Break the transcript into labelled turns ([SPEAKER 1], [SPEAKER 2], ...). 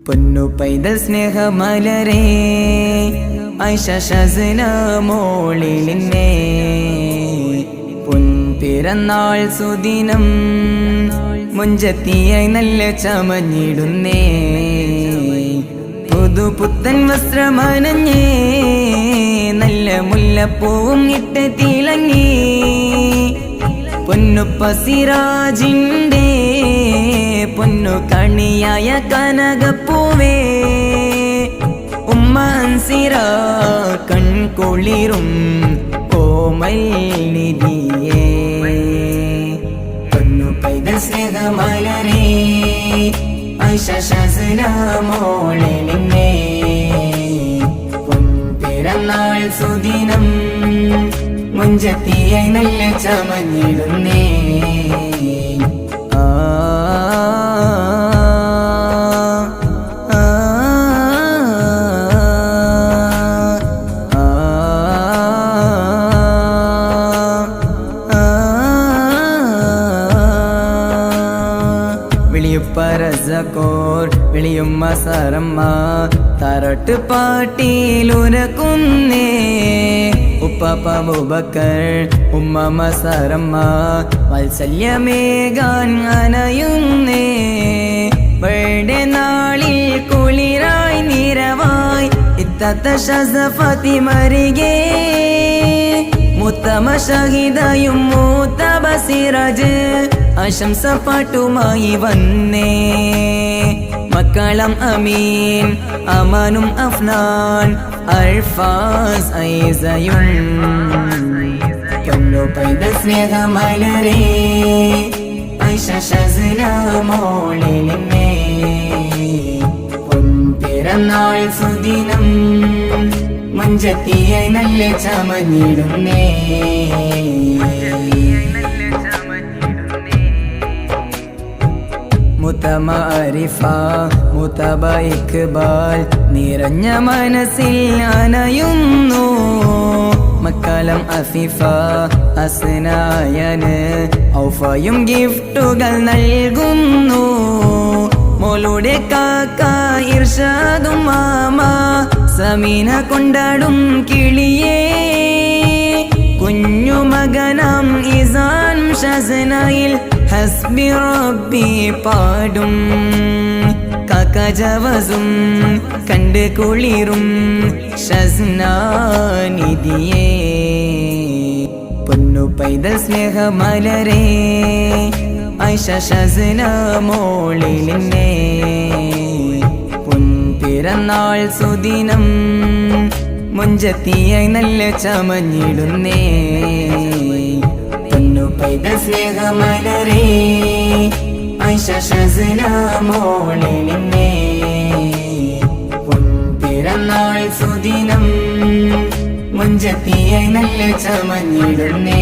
[SPEAKER 1] പൊന്നു പൈതൽ സ്നേഹമലരേ ആയിഷ ഷസ്ന മോളിലിന്നെ പൊൻപിറന്നാൾ സുദിനം മുഞ്ചത്തിയായി നല്ല ചമഞ്ഞിടുന്നേ പുതുപുത്തൻ വസ്ത്രമനഞ്ഞേ നല്ല മുല്ലപ്പൂവും ഇട്ട് തിളങ്ങി പൊന്നുപ്പ സിറാജിൻ്റെ പൊന്നു കണിയായ കനകപ്പൂവേ ഉമ്മ അൻസിറ കൺകുളിരും കോമൽ നിധിയേ പൊന്നു പൈതൽ സ്നേഹമലരേ ആയിഷ ഷസ്ന മോളിലിന്നെ പൊൻപിറന്നാൾ സുദിനം മുഞ്ചത്തിയായി നല്ല ചമഞ്ഞിടുന്നേ പരസക്കോർ വിളിയുമ്മ സരമ്മ തരട്ട് പാട്ടിയിലുരക്കുന്നേ ഉപ്പപ്പ അബൂബക്കർ ഉമ്മമ്മ സരമ്മ വാത്സല്യമേകാൻ അനയുന്നേ ബർത്ത്ഡേ നാളിൽ കുളിരായി നിറവായി ഇത്തത്ത ഷസഫത്തി മരികേ മുത്തമ ഷഹിദയും മൂത്തബ സിറാജ് ആശംസ പാട്ടുമായി വന്നേ മക്കളം അമീൻ അമാനും അഫ്നാൻ അർഫാസ് ഐസയും പൊന്നു പൈതൽ സ്നേഹമലരേ ആയിഷ ഷസ്ന മോളിലിന്നെ പൊൻപിറന്നാൾ സുദിനം മുഞ്ചത്തിയായി നല്ല ചമഞ്ഞിടുന്നേ മുതമ അരിഫ മുതബ ഇക്ബാൽ നിറഞ്ഞ മനസ്സിൽ അനയുന്നു മക്കലം അഫിഫ അസ്നായന് ഔഫയും ഗിഫ്റ്റുകൾ നൽകുന്നു മോളുടെ കാക്ക ഇർഷാദും മാമ സമീന കൊണ്ടാടും കിളിയേ കുഞ്ഞു മകനം ഇസാൻ ഷസ്നയിൽ ഹസ്ബി റബ്ബി പാടും കാക്ക ജവസും കണ്ട് കുളിരും ഷസ്നാനിധിയേ പൊന്നു പൈതൽ സ്നേഹമലരേ ആയിഷ ഷസ്ന മോളിലിന്നെ പൊൻപിറന്നാൾ സുദിനം മുഞ്ചത്തിയായി നല്ല ചമഞ്ഞിടുന്നേ പൊന്നു പൈതൽ സ്നേഹമലരേ ആയിഷ ഷസ്ന മോളിലിന്നെ പൊൻപിറന്നാൾ സുദിനം മുഞ്ചത്തിയായി നല്ല ചമഞ്ഞിടുന്നേ